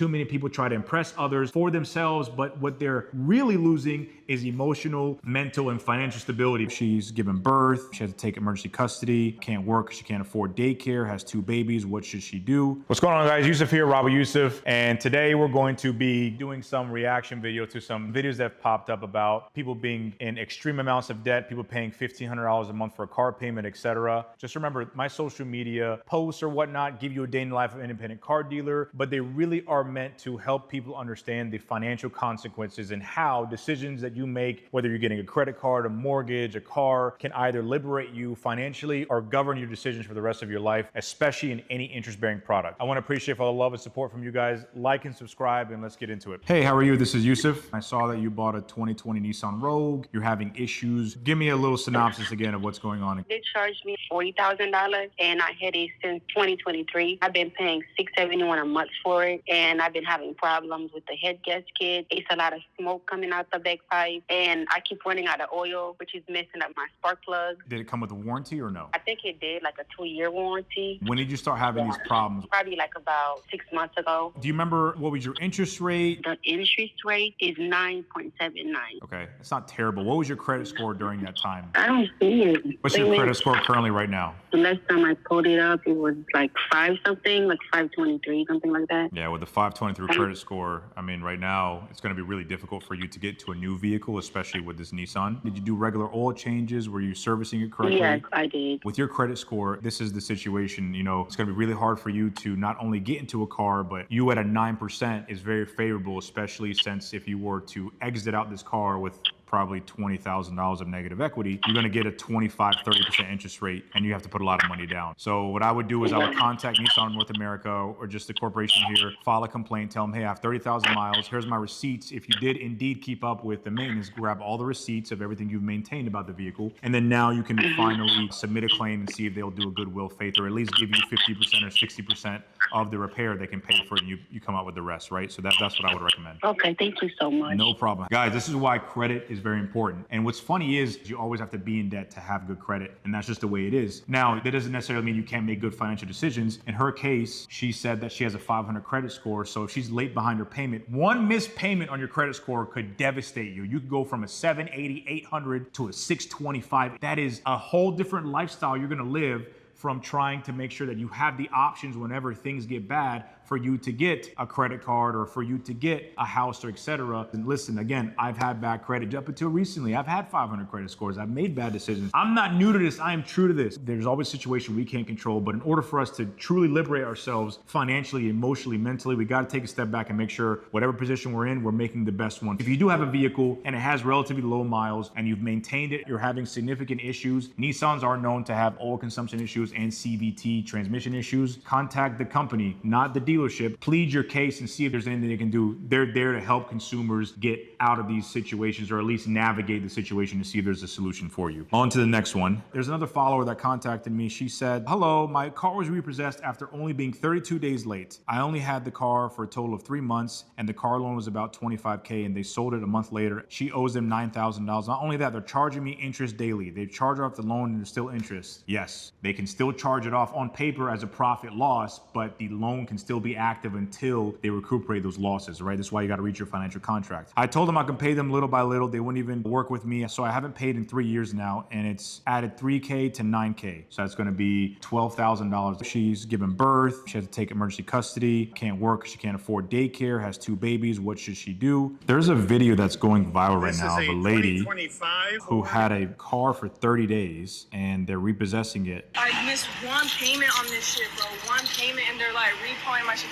Too many people try to impress others for themselves, but what they're really losing is emotional, mental, and financial stability. She's given birth, she has to take emergency custody, can't work, she can't afford daycare, has 2 babies. What should she do? What's going on, guys? Yusuf here, Robert Yusuf, and today we're going to be doing some reaction video to some videos that have popped up about people being in extreme amounts of debt, people paying $1,500 a month for a car payment, etc. Just remember, my social media posts or whatnot give you a day in the life of an independent car dealer, but they really are meant to help people understand the financial consequences and how decisions that you make, whether you're getting a credit card, a mortgage, a car, can either liberate you financially or govern your decisions for the rest of your life, especially in any interest-bearing product. I want to appreciate all the love and support from you guys. Like and subscribe, and let's get into it. Hey, how are you? This is Yusuf. I saw that you bought a 2020 Nissan Rogue. You're having issues. Give me a little synopsis again of what's going on. They charged me $40,000, and I had it since 2023. I've been paying $671 a month for it, and I've been having problems with the head gasket. It's a lot of smoke coming out the back pipe, and I keep running out of oil, which is messing up my spark plug. Did it come with a warranty or no? I think it did, like a 2-year warranty. When did you start having these problems? Probably like about 6 months ago. Do you remember what was your interest rate? The interest rate is 9.79. Okay, it's not terrible. What was your credit score during that time? I don't see it. What's your credit score currently right now? The last time I pulled it up, it was like 5 something, like 523, something like that. Yeah, with the 523 credit score, I mean, right now, it's going to be really difficult for you to get to a new vehicle, especially with this Nissan. Did you do regular oil changes? Were you servicing it correctly? Yes, I did. With your credit score, this is the situation. You know, it's going to be really hard for you to not only get into a car, but you at a 9% is very favorable, especially since if you were to exit out this car with probably $20,000 of negative equity, you're going to get a 25-30% interest rate, and you have to put a lot of money down. So what I would do is I would contact Nissan North America or just the corporation here, file a complaint, tell them, hey, I have 30,000 miles. Here's my receipts. If you did indeed keep up with the maintenance, grab all the receipts of everything you've maintained about the vehicle, and then now you can finally submit a claim and see if they'll do a goodwill faith or at least give you 50% or 60% of the repair they can pay for it, and you come out with the rest, right? So that's what I would recommend. Okay, thank you so much. No problem. Guys, this is why credit is very important. And what's funny is you always have to be in debt to have good credit, and that's just the way it is. Now, that doesn't necessarily mean you can't make good financial decisions. In her case, she said that she has a 500 credit score, so if she's late behind her payment, one missed payment on your credit score could devastate you. You could go from a 780, 800 to a 625. That is a whole different lifestyle you're gonna live from trying to make sure that you have the options whenever things get bad for you to get a credit card or for you to get a house or etc. And listen, again, I've had bad credit up until recently. I've had 500 credit scores. I've made bad decisions. I'm not new to this. I am true to this. There's always a situation we can't control, but in order for us to truly liberate ourselves financially, emotionally, mentally, we got to take a step back and make sure whatever position we're in, we're making the best one. If you do have a vehicle and it has relatively low miles and you've maintained it, you're having significant issues. Nissans are known to have oil consumption issues and CVT transmission issues. Contact the company, not the dealership. Plead your case and see if there's anything they can do. They're there to help consumers get out of these situations or at least navigate the situation to see if there's a solution for you. On to the next one. There's another follower that contacted me. She said, hello, my car was repossessed after only being 32 days late. I only had the car for a total of 3 months and the car loan was about $25K and they sold it a month later. She owes them $9,000. Not only that, they're charging me interest daily. They've charged off the loan and there's still interest. Yes, they can still charge it off on paper as a profit loss, but the loan can still be active until they recuperate those losses, right? That's why you got to read your financial contract. I told them I can pay them little by little. They wouldn't even work with me. So I haven't paid in 3 years now, and it's added $3K to $9K. So that's going to be $12,000. She's given birth. She has to take emergency custody, can't work. She can't afford daycare, has 2 babies. What should she do? There's a video that's going viral right now of a lady who had a car for 30 days and they're repossessing it. I missed one payment on this shit, bro. One payment and they're like repoing my shit.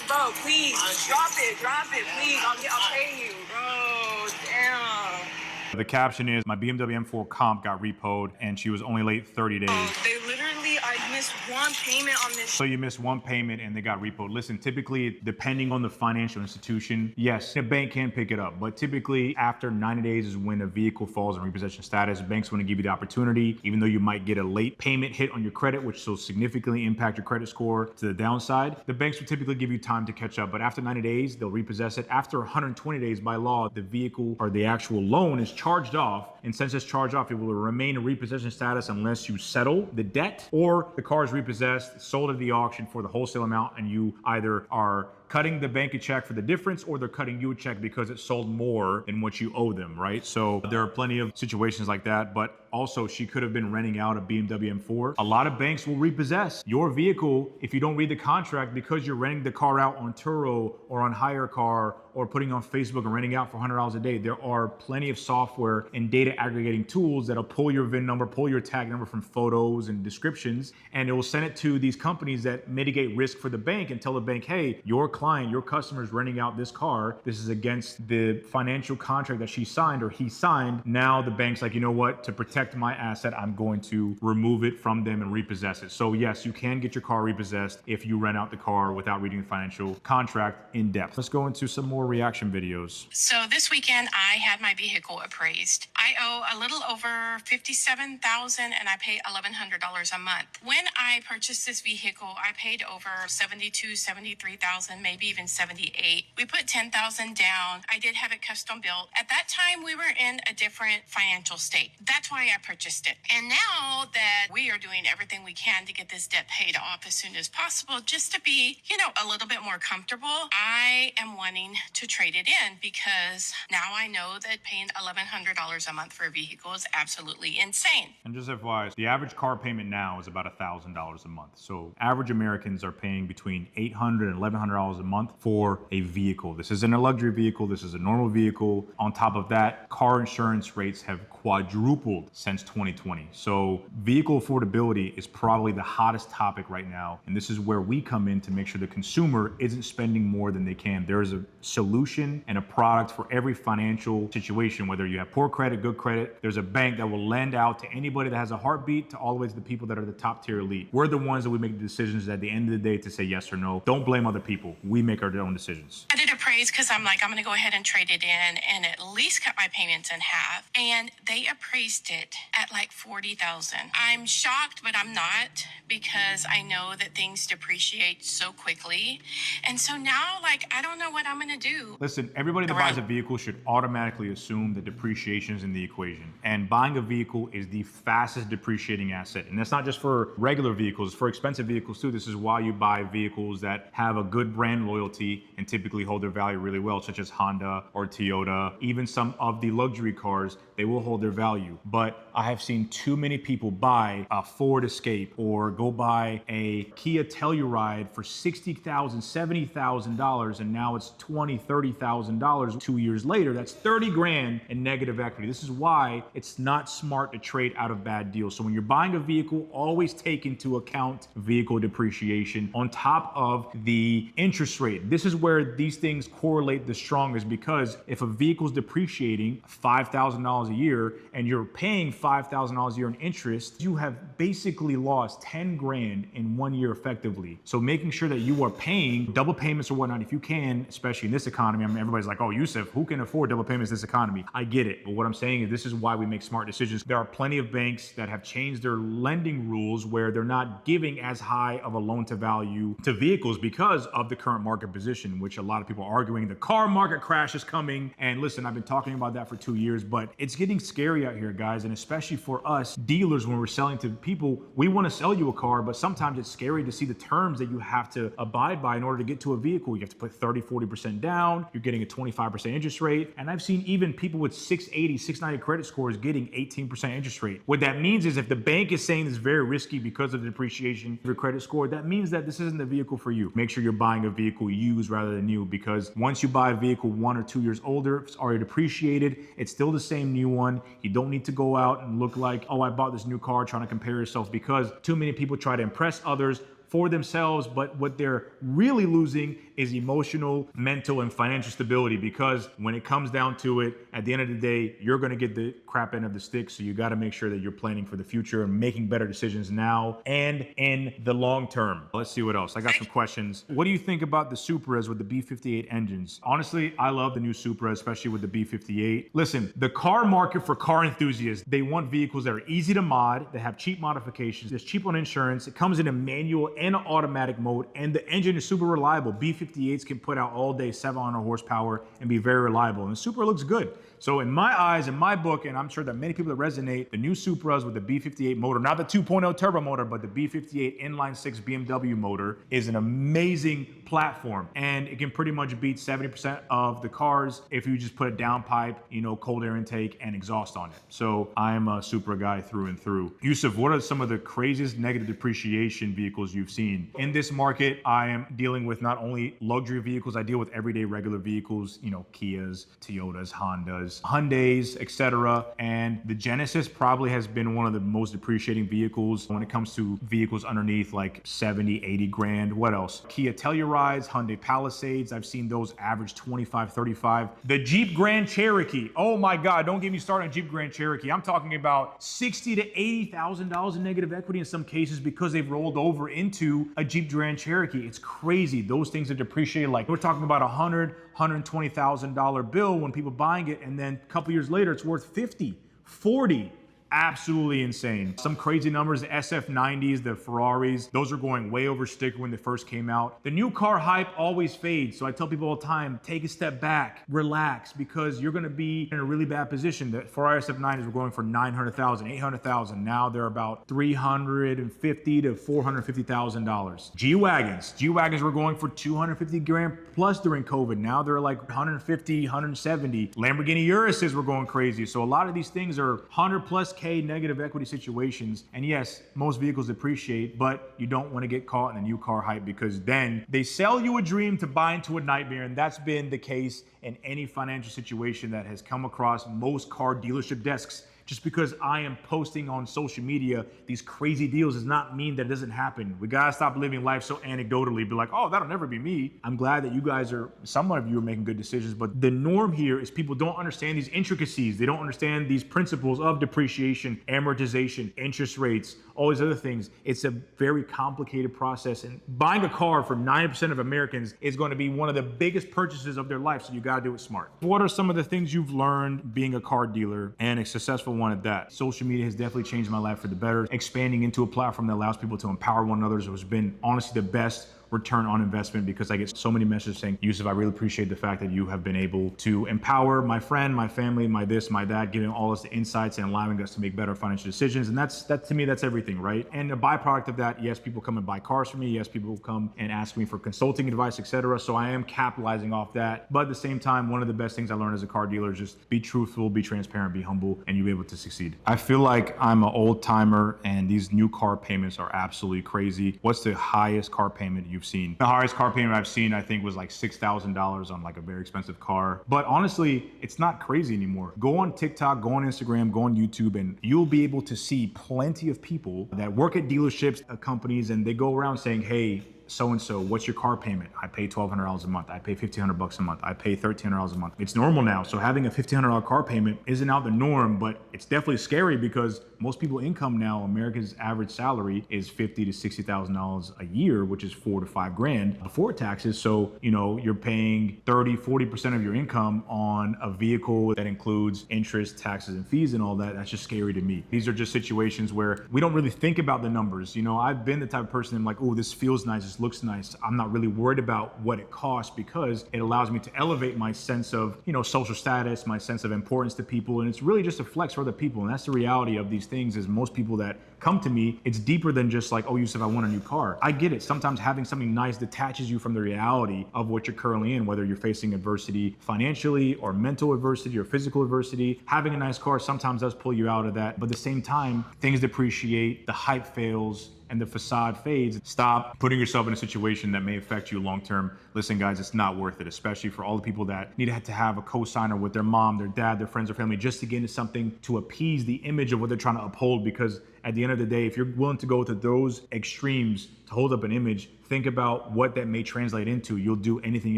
Bro, please, drop it, please. I'll pay you, bro. Damn. The caption is, my BMW M4 comp got repoed and she was only late 30 days. They literally, I missed one payment on this. So you missed one payment and they got repoed. Listen, typically, depending on the financial institution, yes, a bank can pick it up, but typically after 90 days is when a vehicle falls in repossession status. Banks want to give you the opportunity, even though you might get a late payment hit on your credit, which will significantly impact your credit score to the downside. The banks will typically give you time to catch up, but after 90 days, they'll repossess it. After 120 days by law, the vehicle or the actual loan is charged off, and since it's charged off, it will remain in repossession status unless you settle the debt or the car car is repossessed, sold at the auction for the wholesale amount, and you either are cutting the bank a check for the difference, or they're cutting you a check because it sold more than what you owe them, right? So there are plenty of situations like that, but also she could have been renting out a BMW M4. A lot of banks will repossess your vehicle if you don't read the contract because you're renting the car out on Turo or on Hire Car or putting on Facebook and renting out for $100 a day. There are plenty of software and data aggregating tools that'll pull your VIN number, pull your tag number from photos and descriptions, and it will send it to these companies that mitigate risk for the bank and tell the bank, hey, your client, your customer is renting out this car. This is against the financial contract that she signed or he signed. Now the bank's like, you know what? To protect my asset, I'm going to remove it from them and repossess it. So yes, you can get your car repossessed if you rent out the car without reading the financial contract in depth. Let's go into some more reaction videos. So this weekend I had my vehicle appraised. I owe a little over $57,000 and I pay $1,100 a month. When I purchased this vehicle, I paid over $72,000, $73,000, maybe even $78,000. We put $10,000 down. I did have it custom built. At that time, we were in a different financial state. That's why I purchased it. And now that we are doing everything we can to get this debt paid off as soon as possible, just to be, a little bit more comfortable, I am wanting to trade it in because now I know that paying $1,100 a month for a vehicle is absolutely insane. And just FYI, the average car payment now is about $1,000 a month. So average Americans are paying between $800 and $1,100 a month for a vehicle. This isn't a luxury vehicle. This is a normal vehicle. On top of that, car insurance rates have quadrupled since 2020. So vehicle affordability is probably the hottest topic right now. And this is where we come in to make sure the consumer isn't spending more than they can. There is a solution and a product for every financial situation, whether you have poor credit, good credit. There's a bank that will lend out to anybody that has a heartbeat, to all the way to the people that are the top tier elite. We're the ones that we make the decisions at the end of the day to say yes or no. Don't blame other people. We make our own decisions. I did appraise because I'm like, I'm going to go ahead and trade it in and at least cut my payments in half. And they appraised it at like $40,000. I'm shocked, but I'm not, because I know that things depreciate so quickly. And so now, I don't know what I'm going to do. Listen, everybody that buys a vehicle should automatically assume that depreciation is in the equation. And buying a vehicle is the fastest depreciating asset. And that's not just for regular vehicles, for expensive vehicles too. This is why you buy vehicles that have a good brand loyalty and typically hold their value really well, such as Honda or Toyota. Even some of the luxury cars, they will hold their value. But I have seen too many people buy a Ford Escape or go buy a Kia Telluride for $60,000, $70,000, and now it's $20,000, $30,000 2 years later. That's 30 grand in negative equity. This is why it's not smart to trade out of bad deals. So when you're buying a vehicle, always take into account vehicle depreciation on top of the interest rate. This is where these things correlate the strongest, because if a vehicle's depreciating $5,000 a year and you're paying $5,000 a year in interest, you have basically lost 10 grand in 1 year effectively. So making sure that you are paying double payments or whatnot, if you can, especially in this economy. I mean, everybody's like, oh, Yusuf, who can afford double payments in this economy? I get it. But what I'm saying is this is why we make smart decisions. There are plenty of banks that have changed their lending rules where they're not giving as high of a loan to value to vehicles because of the current market position, which a lot of people are arguing the car market crash is coming. And listen, I've been talking about that for 2 years, but it's getting scary out here, guys. And especially for us dealers, when we're selling to people, we want to sell you a car, but sometimes it's scary to see the terms that you have to abide by in order to get to a vehicle. You have to put 30-40% down. You're getting a 25% interest rate. And I've seen even people with 680, 690 credit scores getting 18% interest rate. What that means is if the bank is saying it's very risky because of the depreciation of your credit score, that means that this isn't the vehicle for you. Make sure you're buying a vehicle used rather than new, because once you buy a vehicle 1 or 2 years older, it's already depreciated. It's still the same new one. You don't need to go out and look like, oh, I bought this new car, trying to compare yourself, because too many people try to impress others for themselves, but what they're really losing is emotional, mental, and financial stability, because when it comes down to it, at the end of the day, you're going to get the crap end of the stick. So you got to make sure that you're planning for the future and making better decisions now and in the long term. Let's see what else. I got some questions. What do you think about the Supras with the B58 engines? Honestly, I love the new Supra, especially with the B58. Listen, the car market for car enthusiasts, they want vehicles that are easy to mod, that have cheap modifications, it's cheap on insurance, it comes in a manual and automatic mode, and the engine is super reliable. B58s can put out all day 700 horsepower and be very reliable, and the Supra looks good. So in my eyes, in my book, and I'm sure that many people that resonate, the new Supras with the B58 motor, not the 2.0 turbo motor, but the B58 inline 6 BMW motor is an amazing platform. And it can pretty much beat 70% of the cars if you just put a downpipe, cold air intake and exhaust on it. So I'm a Supra guy through and through. Yusuf, what are some of the craziest negative depreciation vehicles you've seen? In this market, I am dealing with not only luxury vehicles, I deal with everyday regular vehicles, Kias, Toyotas, Hondas, Hyundais, etc. And the Genesis probably has been one of the most depreciating vehicles when it comes to vehicles underneath like 70, 80 grand. What else? Kia Tellurides, Hyundai Palisades. I've seen those average 25, 35. The Jeep Grand Cherokee. Oh my God, don't get me started on Jeep Grand Cherokee. I'm talking about $60,000 to $80,000 in negative equity in some cases because they've rolled over into a Jeep Grand Cherokee. It's crazy. Those things are depreciated. Like we're talking about $120,000 bill when people buying it, and then a couple years later it's worth 50, 40. Absolutely insane. Some crazy numbers, the SF90s, the Ferraris, those are going way over sticker when they first came out. The new car hype always fades. So I tell people all the time, take a step back, relax, because you're gonna be in a really bad position. The Ferrari SF90s were going for 900,000, 800,000. Now they're about $350,000 to $450,000. G-Wagons were going for 250 grand plus during COVID. Now they're like 150, 170. Lamborghini Uruses were going crazy. So a lot of these things are 100 plus K negative equity situations. And yes, most vehicles depreciate, but you don't want to get caught in the new car hype because then they sell you a dream to buy into a nightmare. And that's been the case in any financial situation that has come across most car dealership desks. Just because I am posting on social media these crazy deals does not mean that it doesn't happen. We gotta stop living life so anecdotally, be like, oh, that'll never be me. I'm glad that you guys some of you are making good decisions, but the norm here is people don't understand these intricacies. They don't understand these principles of depreciation, amortization, interest rates, all these other things. It's a very complicated process, and buying a car for 90% of Americans is going to be one of the biggest purchases of their life, so you gotta do it smart. What are some of the things you've learned being a car dealer and a successful one at that? Social media has definitely changed my life for the better. Expanding into a platform that allows people to empower one another has been honestly the best return on investment because I get so many messages saying, Yusuf, I really appreciate the fact that you have been able to empower my friend, my family, my this, my that, giving all us the insights and allowing us to make better financial decisions. And that to me, that's everything, right? And a byproduct of that, yes, people come and buy cars from me. Yes, people come and ask me for consulting advice, etc. So I am capitalizing off that. But at the same time, one of the best things I learned as a car dealer is just be truthful, be transparent, be humble, and you'll be able to succeed. I feel like I'm an old timer and these new car payments are absolutely crazy. What's the highest car payment you've seen? The highest car payment I've seen, I think, was like $6,000 on like a very expensive car. But honestly, it's not crazy anymore. Go on TikTok, go on Instagram, go on YouTube, and you'll be able to see plenty of people that work at dealerships, companies, and they go around saying, hey, so-and-so, what's your car payment? I pay $1,200 a month. I pay $1,500 a month. I pay $1,300 a month. It's normal now. So having a $1,500 car payment isn't out the norm, but it's definitely scary because most people income now, America's average salary is $50,000 to $60,000 a year, which is $4,000 to $5,000 before taxes. So, you're paying 30, 40% of your income on a vehicle that includes interest, taxes, and fees and all that. That's just scary to me. These are just situations where we don't really think about the numbers. I've been the type of person I'm like, oh, this feels nice. This looks nice. I'm not really worried about what it costs because it allows me to elevate my sense of, social status, my sense of importance to people. And it's really just a flex for other people. And that's the reality of these things is most people that come to me, it's deeper than just like, oh, Yusuf, I want a new car. I get it. Sometimes having something nice detaches you from the reality of what you're currently in, whether you're facing adversity financially or mental adversity or physical adversity. Having a nice car sometimes does pull you out of that. But at the same time, things depreciate, the hype fails, and the facade fades. Stop putting yourself in a situation that may affect you long term. Listen, guys, it's not worth it, especially for all the people that need to have a co-signer with their mom, their dad, their friends, or family, just to get into something to appease the image of what they're trying to uphold. Because at the end of the day, if you're willing to go to those extremes to hold up an image, think about what that may translate into. You'll do anything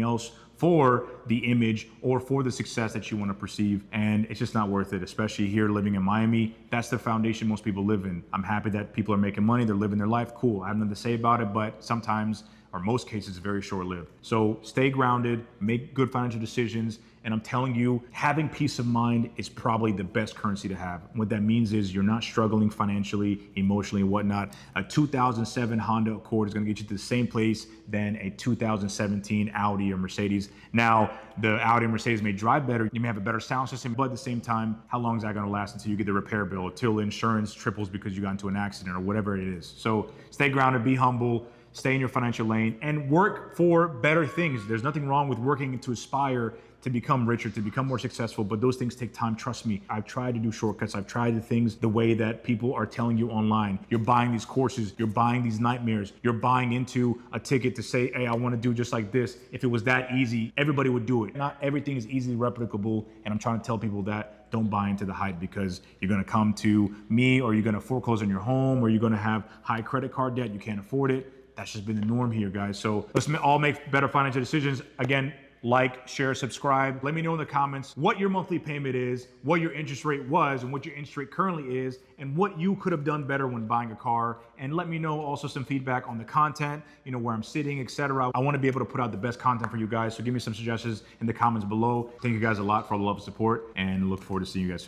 else for the image or for the success that you want to perceive. And it's just not worth it, especially here living in Miami. That's the foundation most people live in. I'm happy that people are making money. They're living their life. Cool. I have nothing to say about it, but sometimes, or most cases, very short-lived. So stay grounded, make good financial decisions, And I'm telling you, having peace of mind is probably the best currency to have. What that means is you're not struggling financially, emotionally, and whatnot. A 2007 Honda Accord is going to get you to the same place than a 2017 Audi or Mercedes. Now, the Audi and Mercedes may drive better. You may have a better sound system, but at the same time, how long is that going to last until you get the repair bill, until insurance triples because you got into an accident or whatever it is? So stay grounded, be humble, stay in your financial lane, and work for better things. There's nothing wrong with working to aspire to become richer, to become more successful, but those things take time. Trust me. I've tried to do shortcuts. I've tried the things the way that people are telling you online. You're buying these courses. You're buying these nightmares. You're buying into a ticket to say, hey, I want to do just like this. If it was that easy, everybody would do it. Not everything is easily replicable, and I'm trying to tell people that don't buy into the hype, because you're going to come to me, or you're going to foreclose on your home, or you're going to have high credit card debt. You can't afford it. That's just been the norm here, guys. So let's all make better financial decisions. Again, like, share, subscribe. Let me know in the comments what your monthly payment is, what your interest rate was, and what your interest rate currently is, and what you could have done better when buying a car. And let me know also some feedback on the content, where I'm sitting, etc. I want to be able to put out the best content for you guys. So give me some suggestions in the comments below. Thank you guys a lot for all the love and support, and look forward to seeing you guys soon.